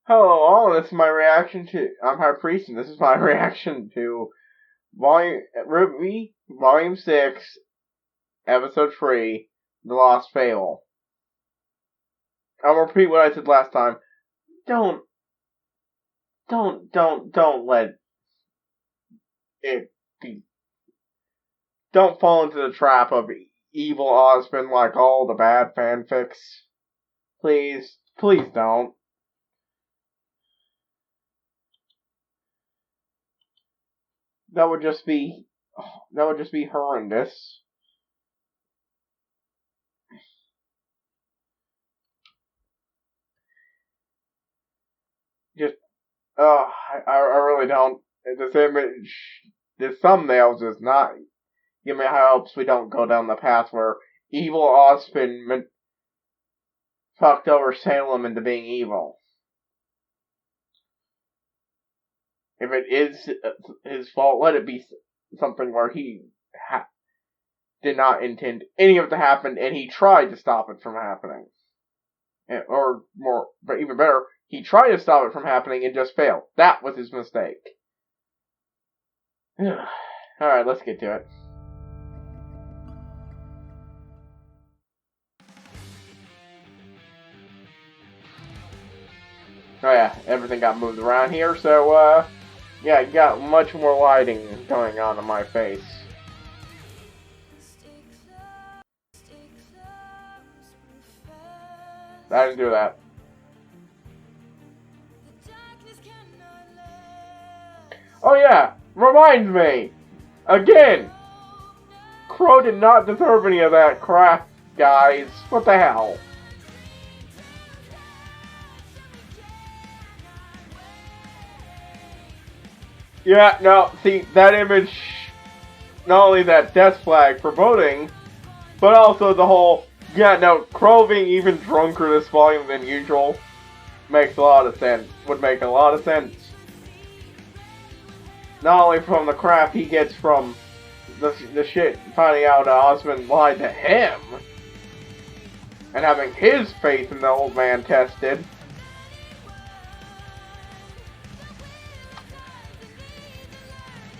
Hello all, this is my reaction to... I'm HighPriest, and this is my reaction to RWBY, Volume 6, Episode 3, The Lost Fable. I'll repeat what I said last time. Don't let it be... Don't fall into the trap of evil Osmond like all the bad fanfics. Please don't. That would just be horrendous. Just, I really don't. This image, this thumbnail does not give me hopes we don't go down the path where evil Osmond fucked over Salem into being evil. If it is his fault, let it be something where he did not intend any of it to happen, and he tried to stop it from happening. But even better, he tried to stop it from happening and just failed. That was his mistake. Alright, let's get to it. Oh yeah, everything got moved around here, so, yeah, I got much more lighting going on in my face. I didn't do that. Oh yeah, reminds me! Again! Crow did not deserve any of that crap, guys. What the hell? Yeah, no, see, that image, not only that death flag for voting, but also the whole, yeah, no, Crow being even drunker this volume than usual makes a lot of sense, would make a lot of sense. Not only from the crap he gets from the shit finding out Osmond lied to him, and having his faith in the old man tested,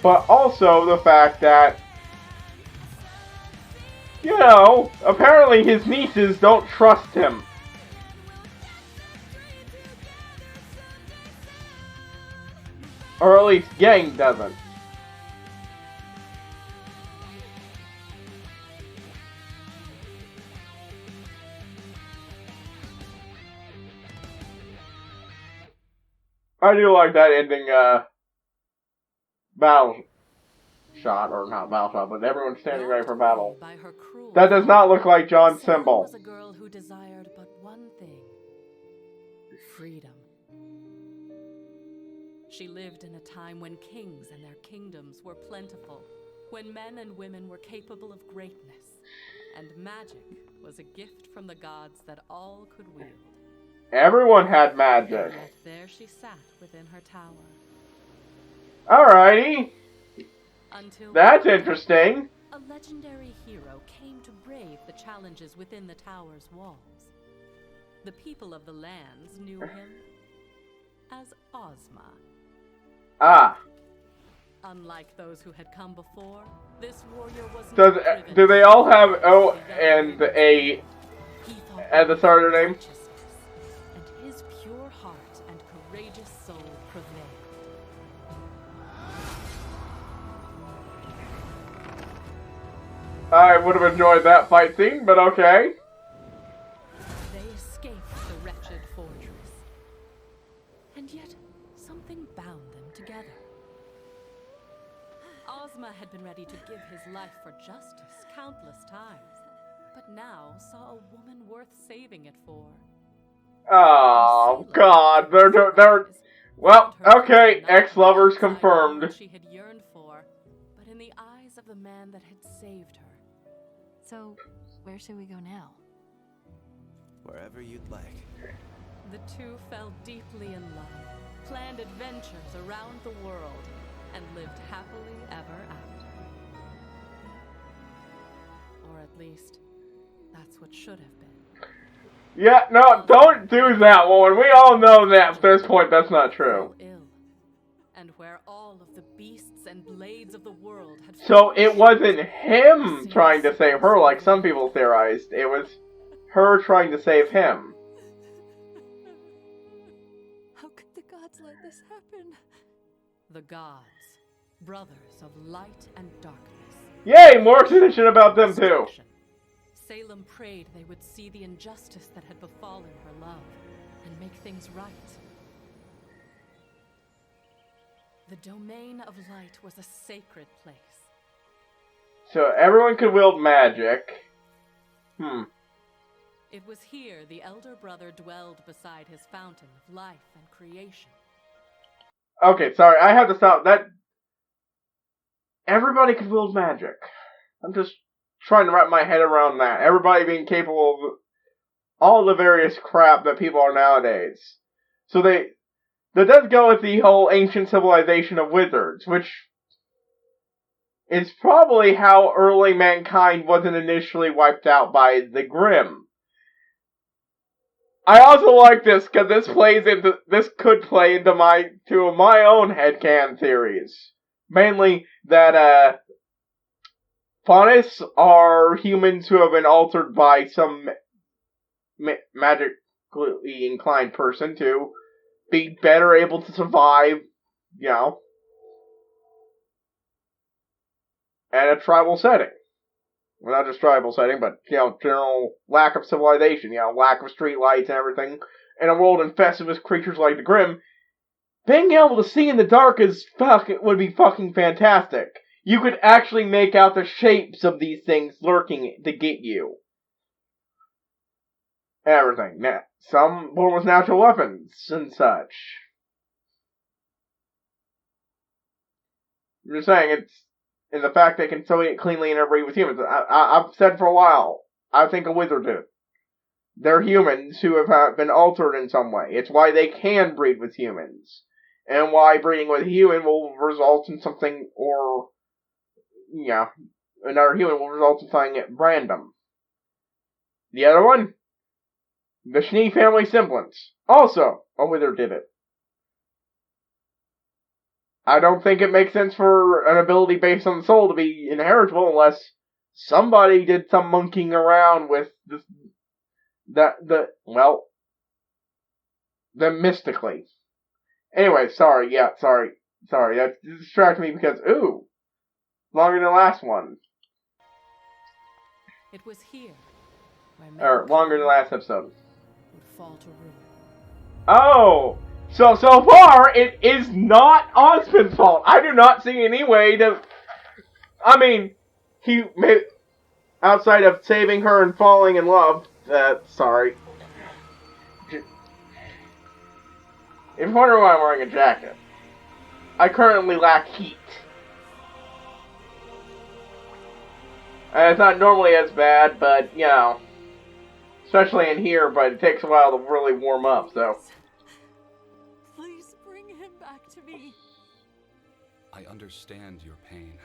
but also the fact that, you know, apparently his nieces don't trust him. Or at least Gang doesn't. I do like that ending, battle shot, or not battle shot, but everyone standing ready for battle. That does not look like John's symbol. Was a girl who desired but one thing: freedom. She lived in a time when kings and their kingdoms were plentiful, when men and women were capable of greatness, and magic was a gift from the gods that all could wield. Everyone had magic. Yet there she sat within her tower. Alrighty. Until that's interesting. A legendary hero came to brave the challenges within the tower's walls. The people of the lands knew him as Ozma. Ah. Unlike those who had come before, this warrior was do they all have O and A at the start of their name? And his pure heart and courageous soul prevailed. I would have enjoyed that fight scene, but okay. They escaped the wretched fortress. And yet, something bound them together. Ozma had been ready to give his life for justice countless times, but now saw a woman worth saving it for. Oh, God, they're, well, okay, ex-lovers confirmed. She had yearned for, but in the eyes of the man that had saved her. So, where should we go now? Wherever you'd like. The two fell deeply in love, planned adventures around the world, and lived happily ever after. Or at least, that's what should have been. Yeah, no, don't do that one. We all know that at this point that's not true. Ill, and where all of the beasts and blades of the world had So it wasn't him trying to save her like some people theorized. It was her trying to save him. How could the gods let this happen? The gods, brothers of light and darkness. Yay, more exposition about them too. Salem prayed they would see the injustice that had befallen her love and make things right. The domain of light was a sacred place. So everyone could wield magic. It was here the elder brother dwelled beside his fountain of life and creation. Okay, sorry, I have to stop. That everybody could wield magic. I'm just trying to wrap my head around that. Everybody being capable of all the various crap that people are nowadays. So that does go with the whole ancient civilization of wizards, which is probably how early mankind wasn't initially wiped out by the Grimm. I also like this because this could play into my own headcanon theories. Mainly that Faunus are humans who have been altered by some magically inclined person to be better able to survive, in a tribal setting. Well, not just tribal setting, but, general lack of civilization, lack of streetlights and everything. In a world infested with creatures like the Grimm, being able to see in the dark would be fucking fantastic. You could actually make out the shapes of these things lurking to get you. Everything. Some born with natural weapons and such. I'm just saying, it's in the fact they can so cleanly interbreed with humans. I've said for a while, I think a wizard did. They're humans who have been altered in some way. It's why they can breed with humans. And why breeding with a human will result in something, or, another human will result in something random. The other one? The Schnee family semblance. Also, a wizard did it. I don't think it makes sense for an ability based on the soul to be inheritable unless somebody did some monkeying around with them mystically. Anyway, sorry. That distracted me because, longer than the last one. It was here Or longer than the last episode. Would fall to ruin. Oh! So far, it is not Osmond's fault. I do not see any way to... I mean, he may... Outside of saving her and falling in love... sorry. If you're wondering why I'm wearing a jacket, I currently lack heat. And it's not normally as bad, but, especially in here, but it takes a while to really warm up, so... Please bring him back to me. I understand your pain.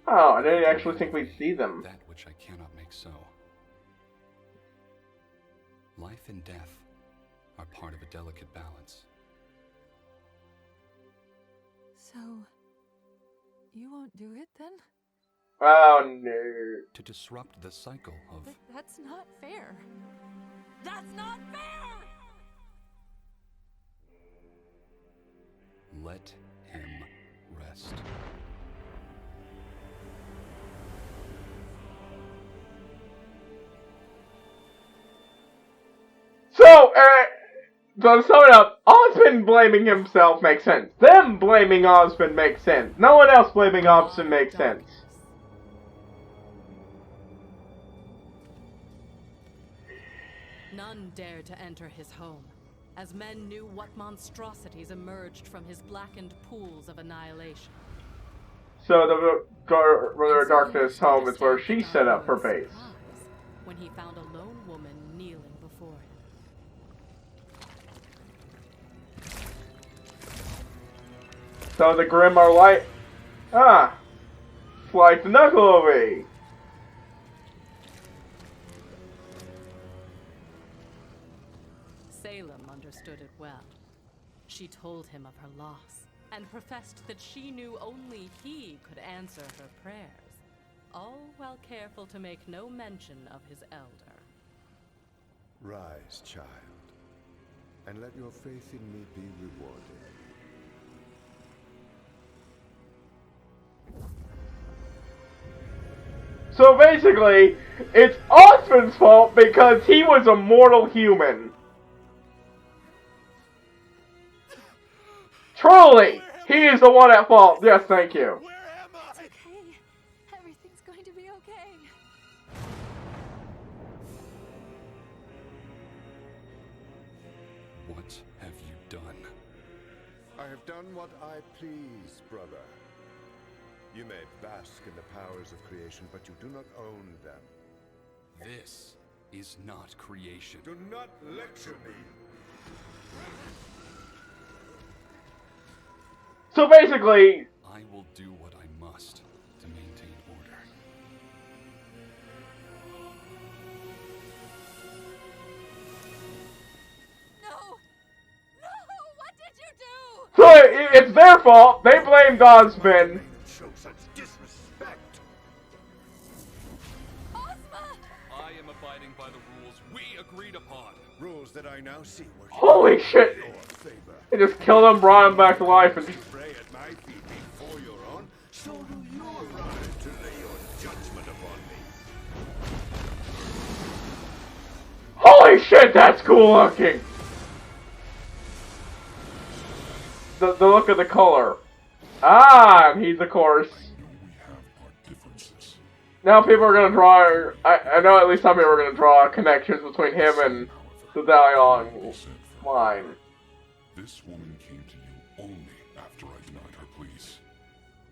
Oh, I didn't actually think we'd see them. That which I cannot make so. Life and death are part of a delicate balance. So, you won't do it then? Oh, no. To disrupt the cycle of... But that's not fair. That's not fair! Let him rest. So, to sum it up, Osmond blaming himself makes sense. Them blaming Osmond makes sense. No one else blaming Osmond makes sense. None dared to enter his home, as men knew what monstrosities emerged from his blackened pools of annihilation. So the Brother of Darkness home is where she set up her base. When he found a lone woman kneeling before him. So the Grimm are like, flight to knuckle away. understood it well. She told him of her loss, and professed that she knew only he could answer her prayers, all while careful to make no mention of his elder. Rise, child, and let your faith in me be rewarded. So basically, it's Osmond's fault because he was a mortal human. Truly, he is the one at fault. Yes, thank you. It's okay. Everything's going to be okay. What have you done? I have done what I please, brother. You may bask in the powers of creation, but you do not own them. This is not creation. Do not lecture me. So basically, I will do what I must to maintain order. No! No! What did you do? so it's their fault. They blamed Osmond. Show such disrespect. Ozma! I am abiding by the rules we agreed upon. Rules that I now see were Holy shit! your favor. They just killed him, brought him back to life, and Pray at my feet before your own. So do you arrive to lay your judgment upon me. holy shit, that's cool looking. The look of the color. Ah, and he's of course. Now people are gonna draw. I know at least some people are gonna draw connections between him and the Dalai Lama line. This woman came to you only after I denied her pleas.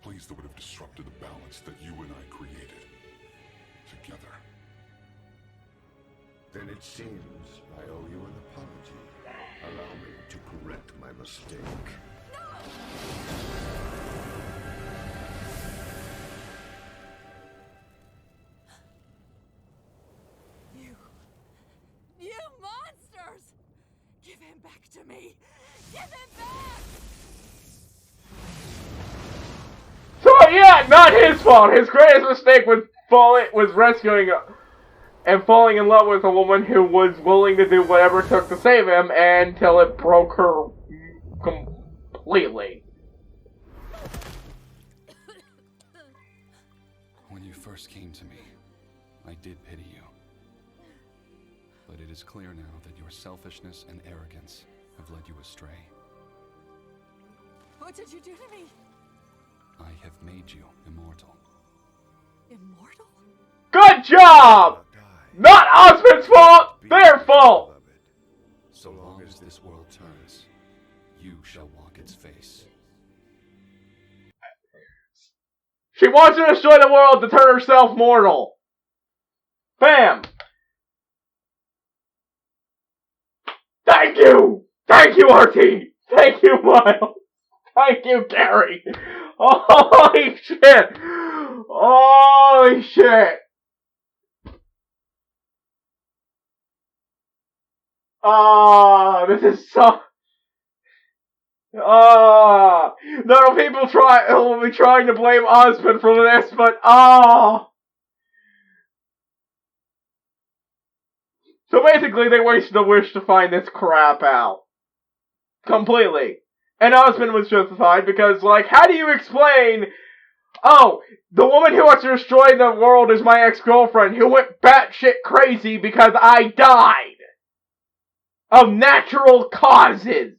Pleas that would have disrupted the balance that you and I created. Together. Then it seems I owe you an apology. Allow me to correct my mistake. You monsters! Give him back to me! Give him back! So yeah, not his fault. His greatest mistake was rescuing and falling in love with a woman who was willing to do whatever it took to save him until it broke her completely. When you first came to me, I did pity you. But it is clear now that your selfishness and arrogance have led you astray. What did you do to me? I have made you immortal. Immortal? Good job! Not Osmond's fault! Their fault! Beloved. So long as this world turns, you shall walk its face. She wants to destroy the world to turn herself mortal. Bam! Thank you! Thank you, RT! Thank you, Miles! Thank you, Gary! Holy shit! Holy shit! This is so... There are people will be trying to blame Osmond for this, but So basically, they wasted a wish to find this crap out. Completely. And Osmond was justified because, like, how do you explain, oh, the woman who wants to destroy the world is my ex-girlfriend who went batshit crazy because I died of natural causes.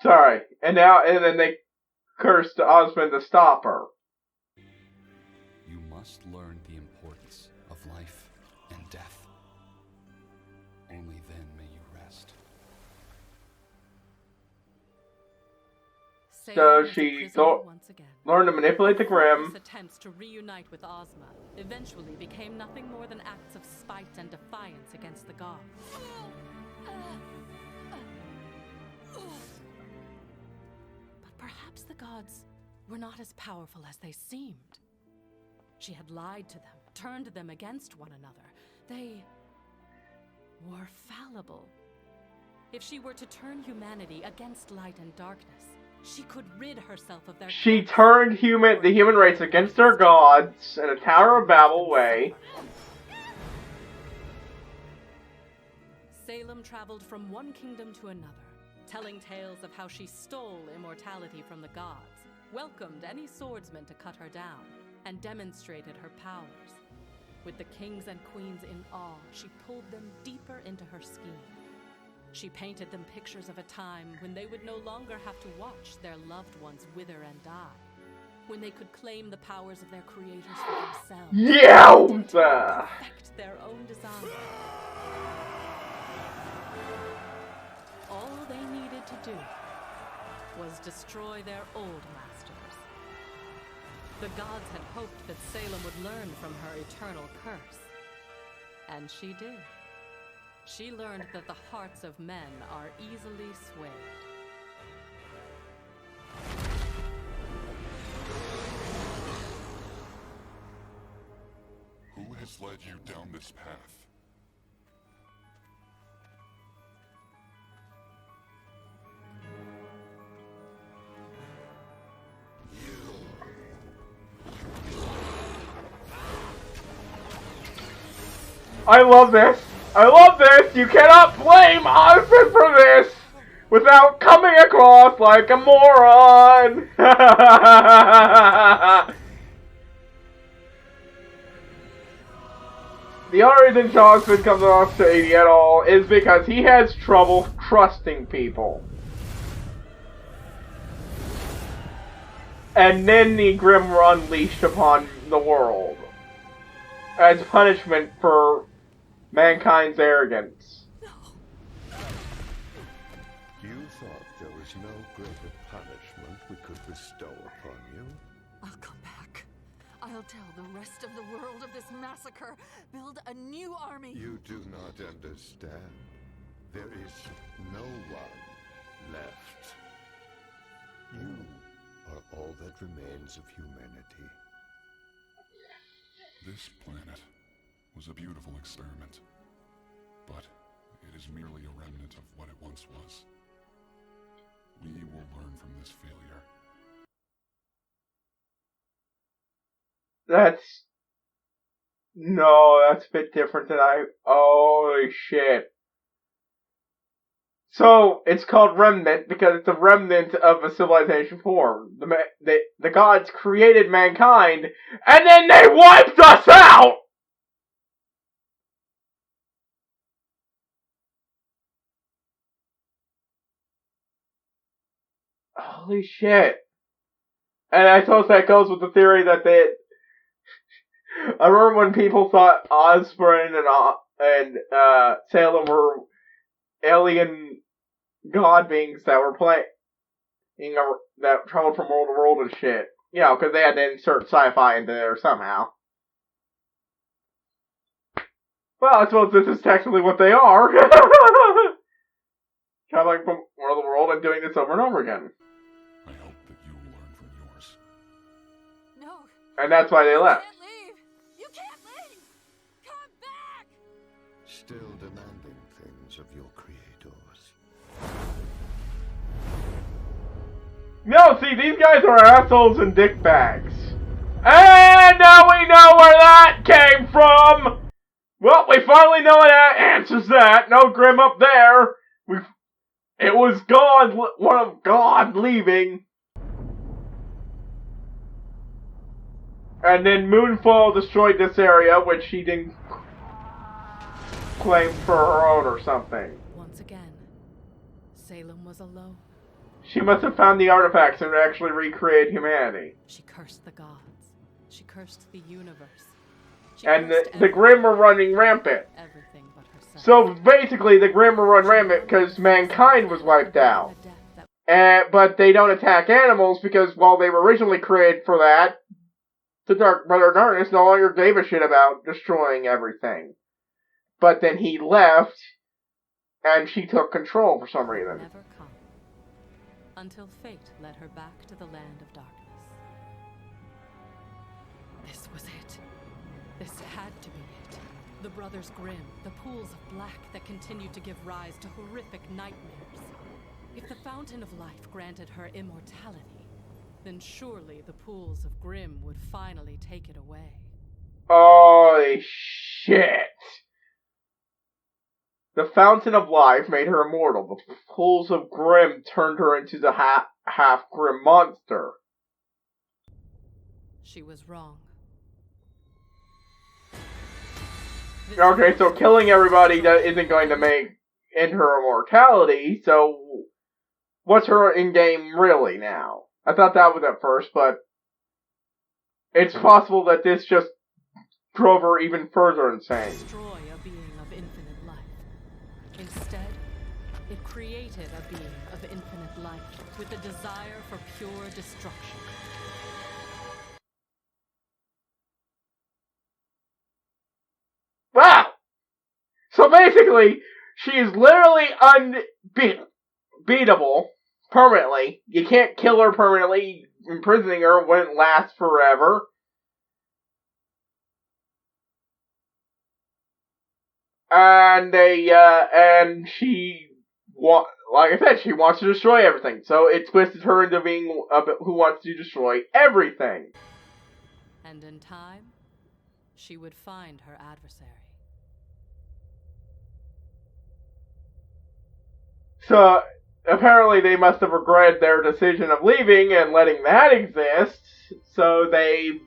Sorry. And then they cursed Osmond to stop her. You must learn the importance of life and death. Only then may you rest. So Satan she is a prisoner once again. learned to manipulate the Grimm. His attempts to reunite with Ozma eventually became nothing more than acts of spite and defiance against the gods. perhaps the gods were not as powerful as they seemed. She had lied to them, turned them against one another. They were fallible. If she were to turn humanity against light and darkness, she could rid herself of their... She turned the human race against their gods in a Tower of Babel way. Salem traveled from one kingdom to another, telling tales of how she stole immortality from the gods, welcomed any swordsman to cut her down, and demonstrated her powers. With the kings and queens in awe, she pulled them deeper into her scheme. She painted them pictures of a time when they would no longer have to watch their loved ones wither and die, when they could claim the powers of their creators for themselves. Yowza! Perfect their own design. All they needed to do was destroy their old masters. The gods had hoped that Salem would learn from her eternal curse. And she did. She learned that the hearts of men are easily swayed. Who has led you down this path? I love this! I love this! You cannot blame Osmond for this without coming across like a moron! The only reason Osmond comes off shady at all is because he has trouble trusting people. And then the Grimm were unleashed upon the world as punishment for mankind's arrogance. You thought there was no greater punishment we could bestow upon you? I'll come back. I'll tell the rest of the world of this massacre. Build a new army. You do not understand. There is no one left. You are all that remains of humanity. This planet was a beautiful experiment, but it is merely a remnant of what it once was. We will learn from this failure. That's a bit different than holy shit. So, it's called Remnant because it's a remnant of a civilization formed. The gods created mankind, and then they wiped us out! Holy shit. And I suppose that goes with the theory that I remember when people thought Osborn and Salem were alien god beings that were that traveled from world to world and shit. You know, because they had to insert sci-fi into there somehow. Well, I suppose this is technically what they are. Traveling from world to world and doing this over and over again. I hope that you will learn from yours. No. And that's why they left. You can't leave. You can't leave. Come back. Still demanding things of your creators. No, see, these guys are assholes and dickbags. And now we know where that came from! Well, we finally know that answers that. No Grimm up there. It was God, one of God leaving. And then Moonfall destroyed this area, which she didn't claim for her own or something. Once again, Salem was alone. She must have found the artifacts and actually recreate humanity. She cursed the gods. She cursed the universe. She And cursed the Grimm were running rampant. everything but herself. So basically, the Grimm were run rampant because mankind was wiped out. But they don't attack animals because, while they were originally created for that, Brother Darkness no longer gave a shit about destroying everything. But then he left, and she took control for some reason. Never come. until fate led her back to the land of darkness. This was it. This had to be it. The Brothers Grimm, the pools of black that continued to give rise to horrific nightmares. If the Fountain of Life granted her immortality, then surely the pools of Grimm would finally take it away. Holy shit! The Fountain of Life made her immortal. The pools of Grimm turned her into the half-Grimm monster. She was wrong. Okay, so killing everybody that isn't going to end her immortality, so what's her in-game really now? I thought that was at first, but it's possible that this just drove her even further insane. Destroy a being of infinite life. Instead, it created a being of infinite life with a desire for pure destruction. Wow! So basically, she is literally unbeatable permanently. You can't kill her permanently. Imprisoning her wouldn't last forever. And she, like I said, she wants to destroy everything. So it twisted her into being who wants to destroy everything. And in time, she would find her adversary. So, apparently they must have regretted their decision of leaving and letting that exist, so they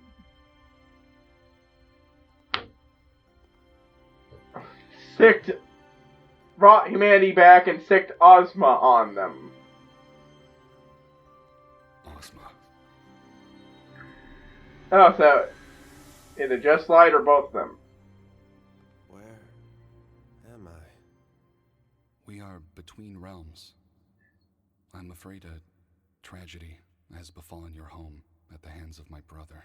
brought humanity back and sicked Ozma on them. Ozma. Oh, so, is it just Light or both of them? Where am I? We are between realms. I'm afraid a tragedy has befallen your home at the hands of my brother.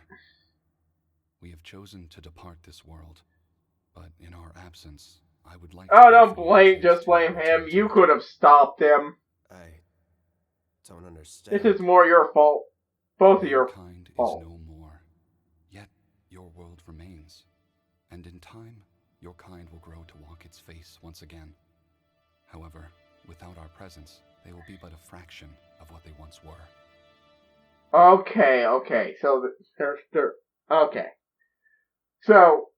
We have chosen to depart this world, but in our absence, I would like Oh, to... don't blame him. You could have stopped him. I don't understand. This is more your fault. Both of your kind fault. is no more. Yet your world remains. And in time, your kind will grow to walk its face once again. However, without our presence, they will be but a fraction of what they once were. Okay. So, okay. So,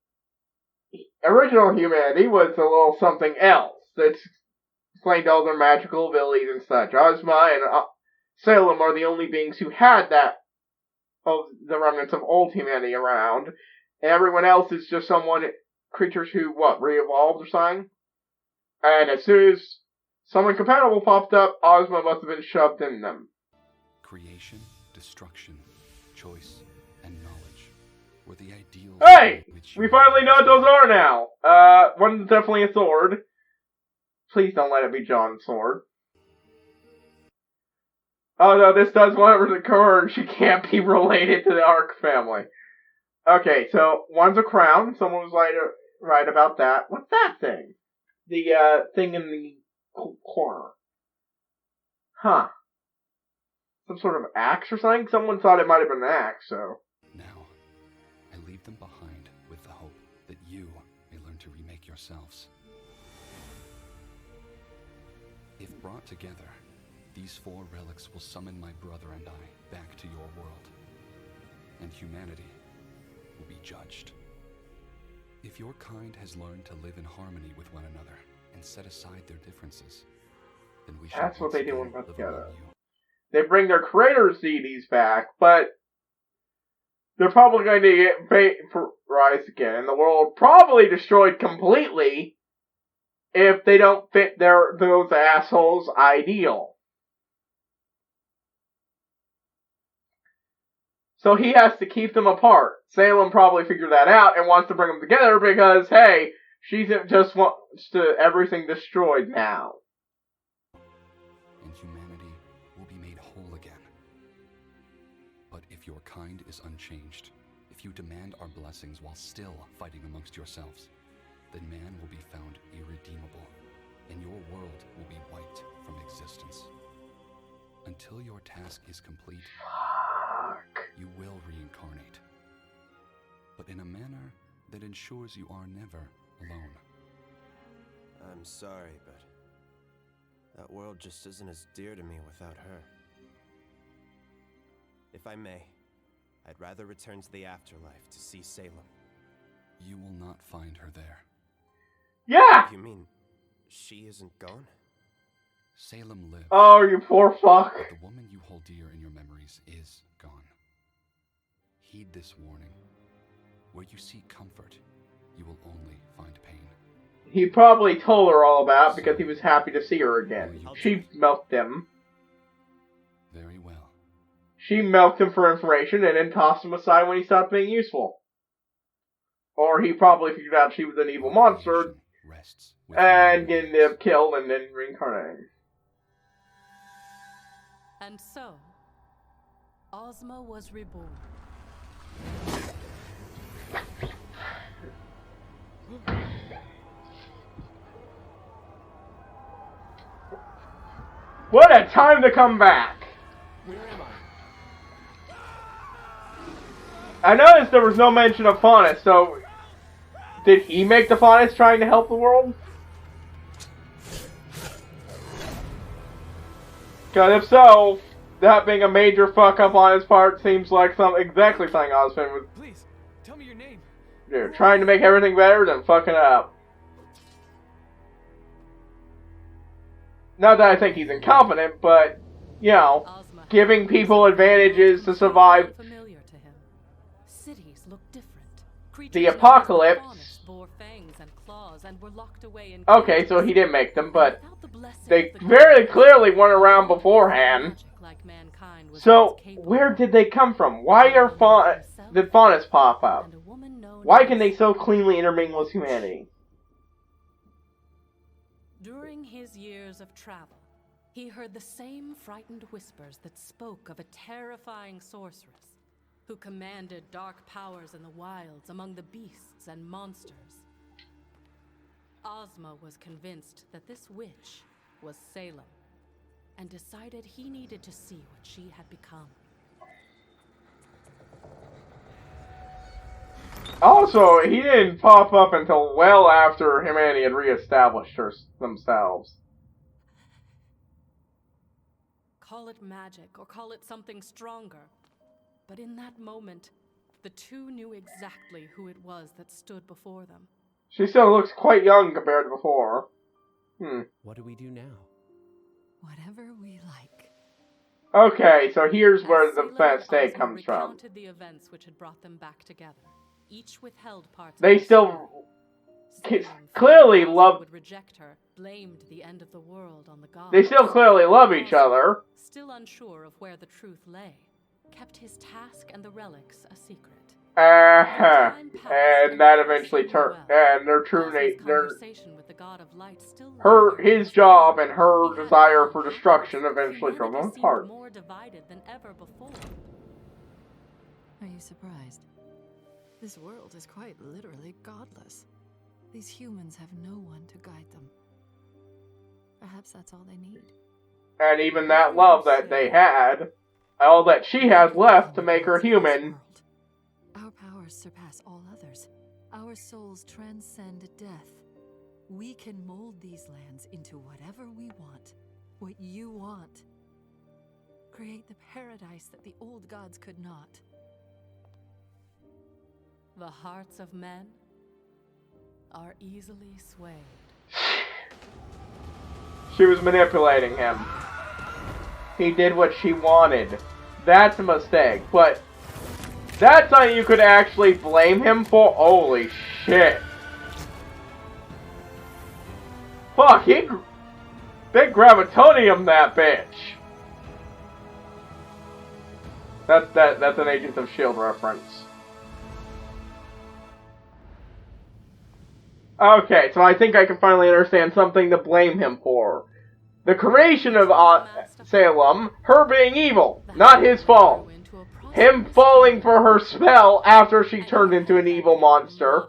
original humanity was a little something else. That's explained all their magical abilities and such. Ozma and Salem are the only beings who had that, of the remnants of old humanity around. And everyone else is just creatures who, re-evolved or something? And as soon as someone compatible popped up, Ozma must have been shoved in them. Creation, destruction, choice, and knowledge were the ideals. Hey! We finally know what those are now! One's definitely a sword. Please don't let it be John's sword. Oh no, this does want to occur, and she can't be related to the Ark family. Okay, so one's a crown. Someone was right about that. What's that thing? The thing in the corner. Huh. Some sort of axe or something? Someone thought it might have been an axe, so... Now, I leave them behind with the hope that you may learn to remake yourselves. If brought together, these 4 relics will summon my brother and I back to your world. And humanity will be judged. If your kind has learned to live in harmony with one another and set aside their differences, then we shall That's what they do when live put together. among you. They bring their creator's deities back, but they're probably going to get vaporized again, and the world probably destroyed completely if they don't fit those assholes' ideal. So he has to keep them apart. Salem probably figured that out and wants to bring them together because, hey, she just wants everything destroyed now. And humanity will be made whole again. But if your kind is unchanged, if you demand our blessings while still fighting amongst yourselves, then man will be found irredeemable, and your world will be wiped from existence. Until your task is complete, you will reincarnate. But in a manner that ensures you are never alone. I'm sorry, but that world just isn't as dear to me without her. If I may, I'd rather return to the afterlife to see Salem. You will not find her there. Yeah! You mean she isn't gone? Salem lives. Oh, you poor fuck. But the woman you hold dear in your memories is gone. Heed this warning. Where you seek comfort, you will only find pain. He probably told her all about it because he was happy to see her again. She milked him. Very well. She milked him for information and then tossed him aside when he stopped being useful. Or he probably figured out she was an evil monster and ended up killed and then reincarnating. And so, Ozma was reborn. What a time to come back! Where am I noticed there was no mention of Faunus, so did he make the Faunus trying to help the world? Because if so, that being a major fuck up on his part seems like exactly something Ozpin would Please, tell me your name. do. Trying to make everything better than fucking up. Not that I think he's incompetent, but, you know, Ozma giving people advantages to survive familiar to him. Cities looked different. the Creatures known as apocalypse. Faunus bore fangs and claws and were locked away in Okay, so he didn't make them, but without the blessing they of the very clearly went around beforehand. magic like mankind was So, once capable where of. did they come from? Why did Faunus pop up? And a woman known Why as- can they so cleanly intermingle with humanity? During his years of travel, he heard the same frightened whispers that spoke of a terrifying sorceress who commanded dark powers in the wilds among the beasts and monsters. Ozma was convinced that this witch was Salem, and decided he needed to see what she had become. Also, he didn't pop up until well after humanity had reestablished themselves. Call it magic or call it something stronger, but in that moment, the two knew exactly who it was that stood before them. She still looks quite young compared to before. What do we do now? Whatever we like. Okay, so here's where As the Salem and mistake Ozma comes from. recounted the events which had brought them back together. Each withheld parts. They of the still story. Salem, clearly fearing Ozma love- would reject her, blamed the end of the world on the gods. They still clearly love each Ozma, other. still unsure of where the truth lay, kept his task and the relics a secret. And that eventually turned, and their true Ozma's their conversation with the god of light still her lingered. his job and her He had desire found for out destruction that eventually drove them humanity apart. seemed more divided than ever before. Are you surprised? This world is quite literally godless. These humans have no one to guide them. Perhaps that's all they need. And even that love that they had, all that she has left to make her human. Our powers surpass all others. Our souls transcend death. We can mold these lands into whatever we want, what you want. Create the paradise that the old gods could not. The hearts of men are easily swayed. She was manipulating him. He did what she wanted. That's a mistake, but that's something you could actually blame him for? Holy shit. Fuck, they gravitonium that bitch. That's an Agents of S.H.I.E.L.D. reference. Okay, so I think I can finally understand something to blame him for. The creation of Salem, her being evil, not his fault. Him falling for her spell after she turned into an evil monster.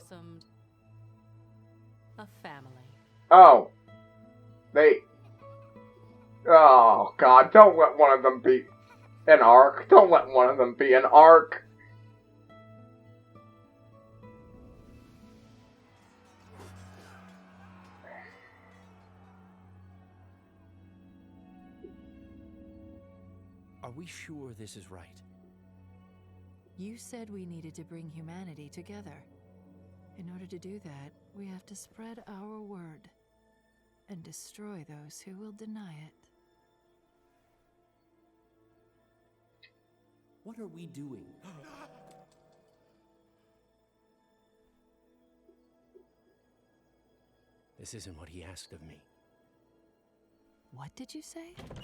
A family. Oh. Oh, God, don't let one of them be an arc. Don't let one of them be an arc. Are we sure this is right? You said we needed to bring humanity together. In order to do that, we have to spread our word and destroy those who will deny it. What are we doing? This isn't what he asked of me. What did you say? Mother!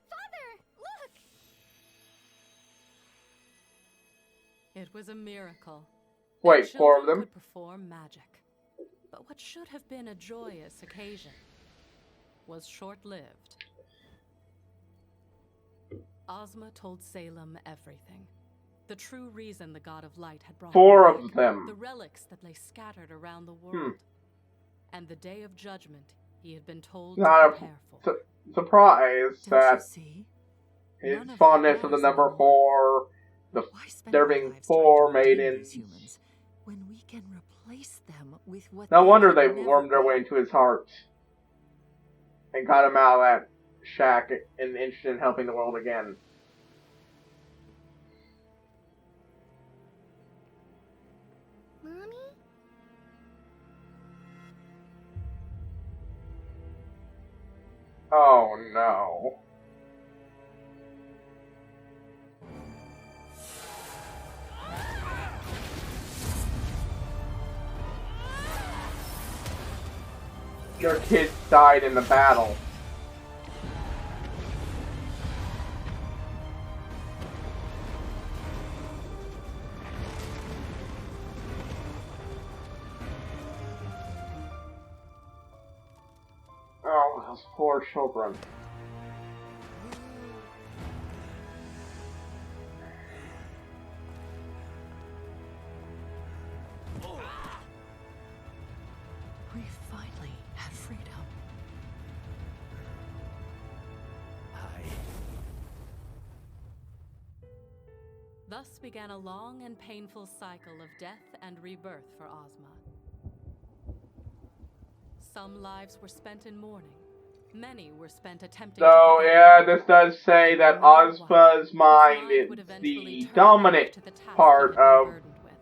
Father! Look! It was a miracle. Wait, The 4 of children them? could perform magic. But what should have been a joyous occasion was short-lived. Ozma told Salem everything. The true reason the God of Light had brought 4 him of back, them. the relics that lay scattered around the world, and the day of judgment he had been told to Not prepare a for. surprise Don't you that see? his None of fondness that for the matters number anymore. 4, Why spend there our being lives 4 trying to redeem maidens. these humans when we can replace them with what No they wonder could they never wormed their be. way into his heart and got him out of that shack and interested in helping the world again. Mommy? Oh no. Your kids died in the battle. Oh, those poor children. We finally have freedom. Thus began a long and painful cycle of death and rebirth for Ozma. Some lives were spent in mourning. Many were spent attempting to So, forget yeah, it all. this does say that No matter what, Ozma's his mind would is eventually the turn dominant back to the task part he had been of burdened with.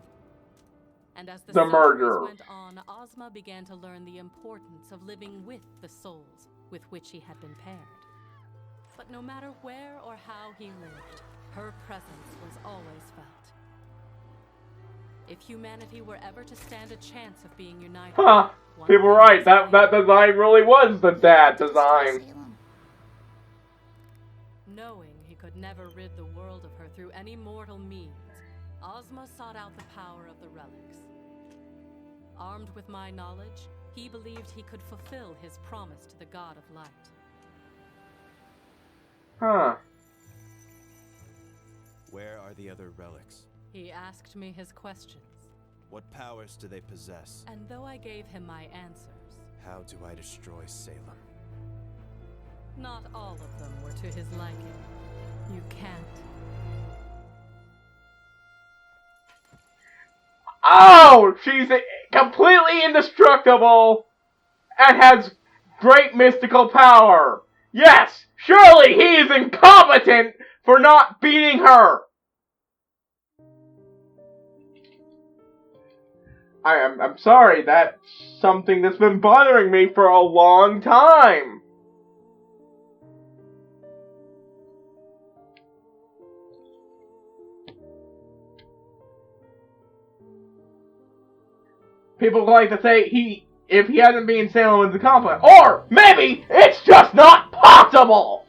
And as the the centuries murder. went on, Ozma began to learn the importance of living with the souls with which he had been paired. But no matter where or how he lived, her presence was always felt. If humanity were ever to stand a chance of being united, Huh. one People were thing right. was That clear. design really was the dad design. Salem. Knowing he could never rid the world of her through any mortal means, Ozma sought out the power of the relics. Armed with my knowledge, he believed he could fulfill his promise to the God of Light. Huh. Where are the other relics? He asked me his questions, What powers do they possess? and though I gave him my answers, How do I destroy Salem? not all of them were to his liking. You can't. Oh! She's completely indestructible and has great mystical power. Yes! Surely he is incompetent for not beating her! I'm sorry, that's something that's been bothering me for a long time. People like to say if he hasn't been Salem is incompetent. Or maybe it's just not possible!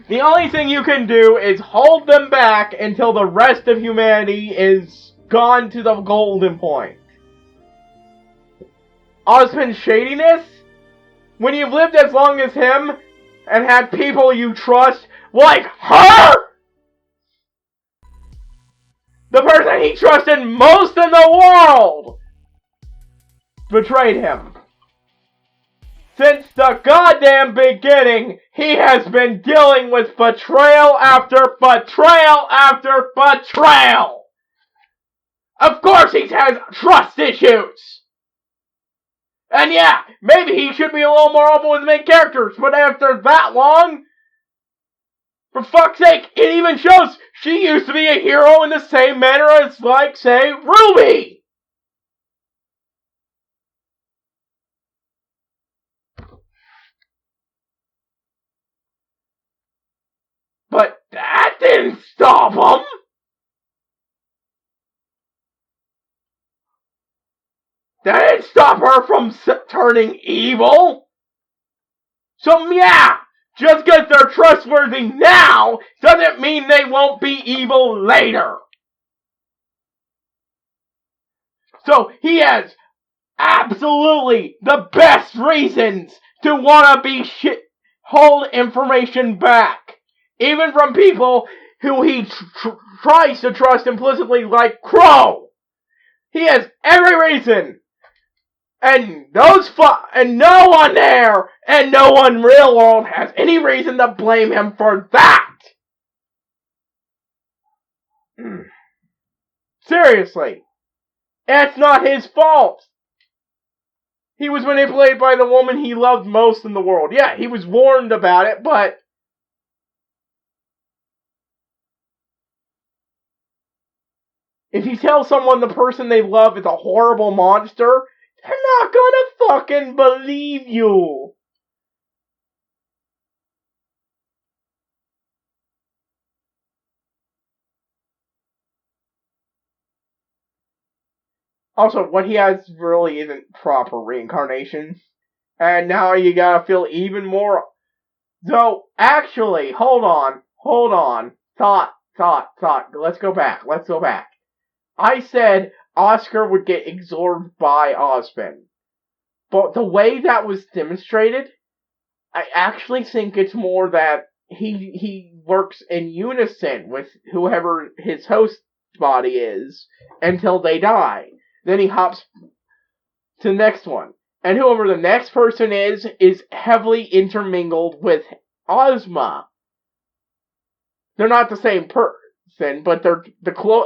The only thing you can do is hold them back until the rest of humanity is gone to the golden point. Osmond's shadiness? When you've lived as long as him and had people you trust like her? The person he trusted most in the world betrayed him. since the goddamn beginning, he has been dealing with betrayal after betrayal after betrayal. Of course he has trust issues. And yeah, maybe he should be a little more open with the main characters, but after that long, for fuck's sake, it even shows she used to be a hero in the same manner as, like, say, RWBY! But that didn't stop him! That didn't stop her from turning evil! So yeah, just because they're trustworthy now doesn't mean they won't be evil later! So he has absolutely the best reasons to want to hold information back. Even from people who he tries to trust implicitly, like Crow. He has every reason. And and no one there, and no one in real world has any reason to blame him for that. Seriously. It's not his fault. He was manipulated by the woman he loved most in the world. Yeah, he was warned about it, but if you tell someone the person they love is a horrible monster, they're not gonna fucking believe you. Also, what he has really isn't proper reincarnation. And now you gotta feel even more. So, actually, hold on. Thought. Let's go back. I said Oscar would get absorbed by Ozpin. But the way that was demonstrated, I actually think it's more that he works in unison with whoever his host body is until they die. Then he hops to the next one. And whoever the next person is heavily intermingled with Ozma. They're not the same person, but they're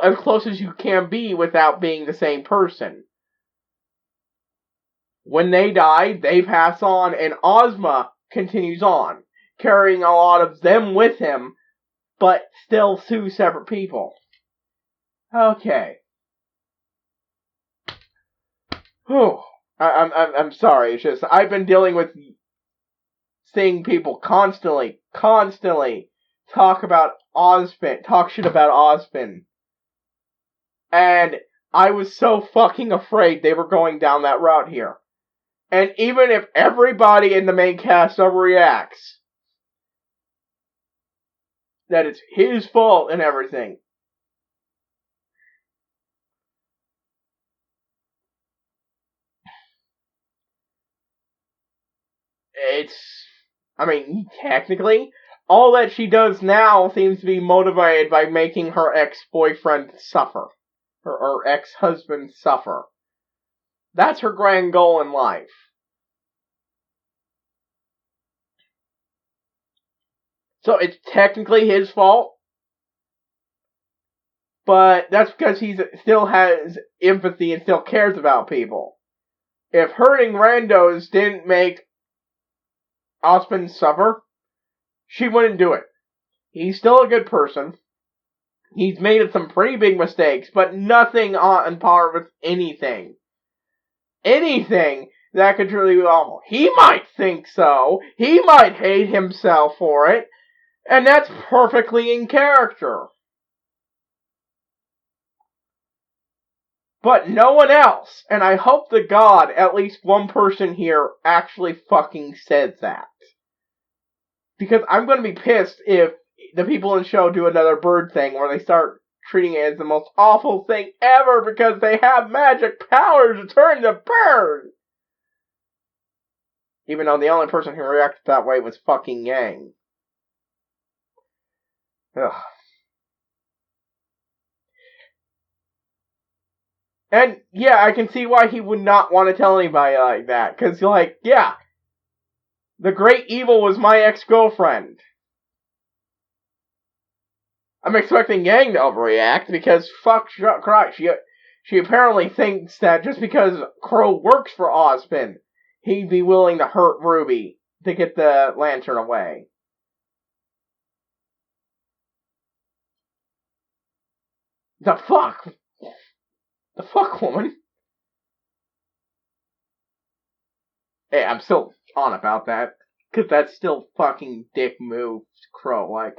as close as you can be without being the same person. When they die, they pass on, and Ozma continues on, carrying a lot of them with him, but still two separate people. Okay. Whew. I'm sorry. It's just I've been dealing with seeing people constantly talk shit about Ozpin, and I was so fucking afraid they were going down that route here. And even if everybody in the main cast overreacts, that it's his fault and everything, technically, all that she does now seems to be motivated by making her ex-boyfriend suffer. Or ex-husband suffer. That's her grand goal in life. So it's technically his fault, but that's because he still has empathy and still cares about people. If hurting randos didn't make Ozpin suffer, she wouldn't do it. He's still a good person. He's made some pretty big mistakes, but nothing on par with anything. Anything that could truly be awful. He might think so. He might hate himself for it. And that's perfectly in character. But no one else. And I hope to God at least one person here actually fucking says that. Because I'm going to be pissed if the people in the show do another bird thing where they start treating it as the most awful thing ever because they have magic powers to turn to bird. Even though the only person who reacted that way was fucking Yang. Ugh. And yeah, I can see why he would not want to tell anybody like that. Because, yeah, The great evil was my ex-girlfriend. I'm expecting Yang to overreact because fuck Christ, she apparently thinks that just because Crow works for Ozpin, he'd be willing to hurt Ruby to get the lantern away. The fuck? The fuck, woman? Hey, I'm still on about that, because that's still fucking dick move, Crow, like,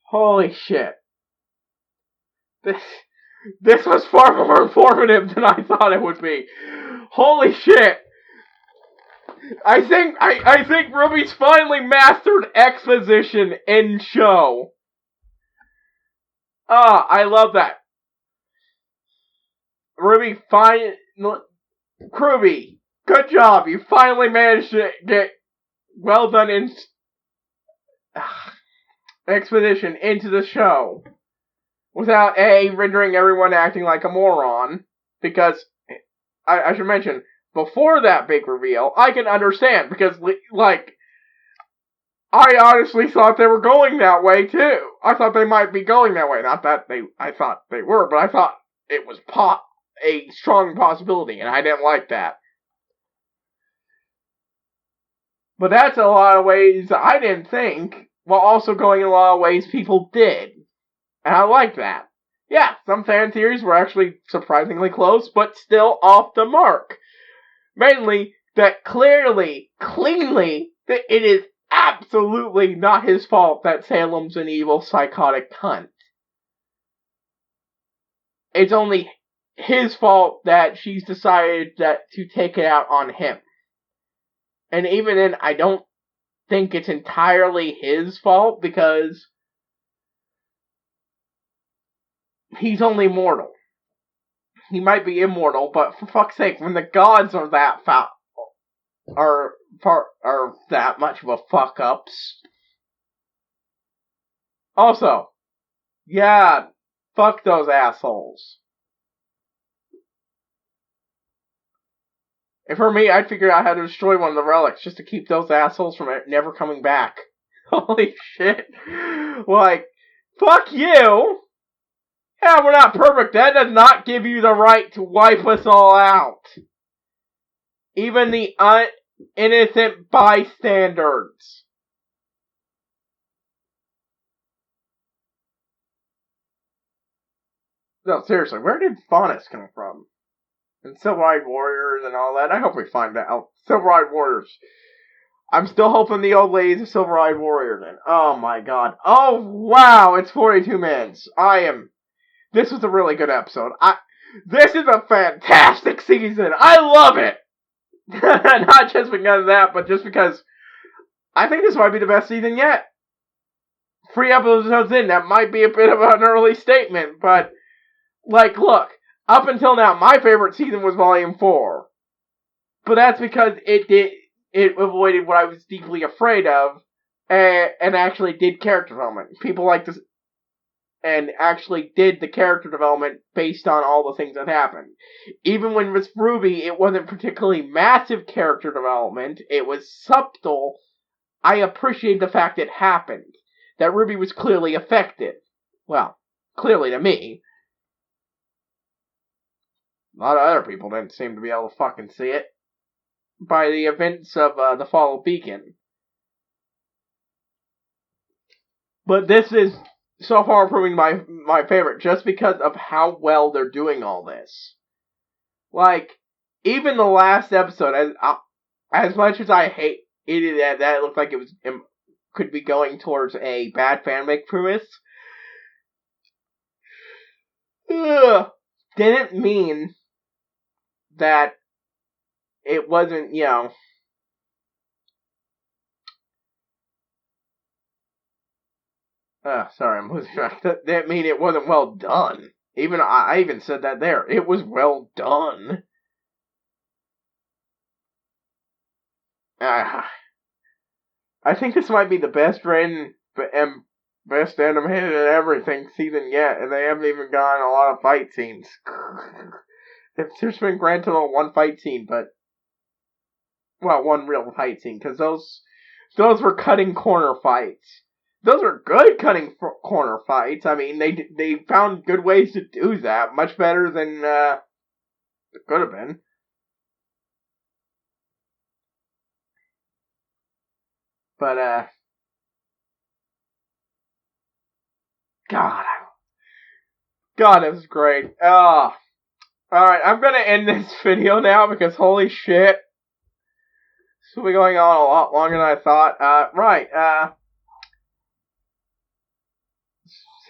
holy shit. This was far more informative than I thought it would be. Holy shit. I think Ruby's finally mastered exposition in show. I love that. Ruby, good job. You finally managed to get well done in exposition into the show without rendering everyone acting like a moron. Because I should mention, before that big reveal, I can understand because like I honestly thought they were going that way too. I thought they might be going that way. Not that I thought they were, but I thought it was a strong possibility, and I didn't like that. But that's a lot of ways I didn't think, while also going in a lot of ways people did. And I like that. Yeah, some fan theories were actually surprisingly close, but still off the mark. Mainly, that cleanly, that it is absolutely not his fault that Salem's an evil, psychotic cunt. It's only his fault that she's decided to take it out on him. And even then, I don't think it's entirely his fault, because he's only mortal. He might be immortal, but for fuck's sake, when the gods are that are that much of a fuck-ups. Also, yeah, fuck those assholes. If for me, I'd figure out how to destroy one of the relics just to keep those assholes from never coming back. Holy shit. Like, fuck you! Yeah, we're not perfect. That does not give you the right to wipe us all out. Even the innocent bystanders. No, seriously, where did Faunus come from? And Silver-Eyed Warriors and all that. I hope we find out. Silver-Eyed Warriors. I'm still hoping the old lady's a Silver-Eyed Warrior then. Oh my god. Oh wow, it's 42 minutes. This was a really good episode. This is a fantastic season. I love it. Not just because of that, but just because I think this might be the best season yet. 3 episodes in, that might be a bit of an early statement, but like, look, up until now, my favorite season was Volume 4. But that's because it avoided what I was deeply afraid of, and actually did character development. People like this, and actually did the character development based on all the things that happened. Even when with Ruby, it wasn't particularly massive character development. It was subtle. I appreciate the fact it happened. That Ruby was clearly affected. Well, clearly to me. A lot of other people didn't seem to be able to fucking see it. By the events of the Fall of Beacon. But this is so far proving my favorite, just because of how well they're doing all this. Like, even the last episode, as much as I hate it, that it looked like it could be going towards a bad fanfic premise, didn't mean that it wasn't, sorry, I'm losing track. That mean it wasn't well done. I even said that there. It was well done. I think this might be the best written and best animated and everything season yet, and they haven't even gotten a lot of fight scenes. They've just been granted on one fight scene, but well, one real fight scene, because those were cutting corner fights. Those are good cutting corner fights. I mean, they found good ways to do that, much better than it could have been. But God, it was great. Alright, I'm gonna end this video now because holy shit. This will be going on a lot longer than I thought.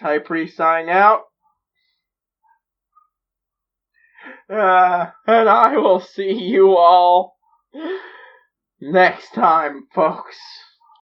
HighPriest signing out. And I will see you all next time, folks.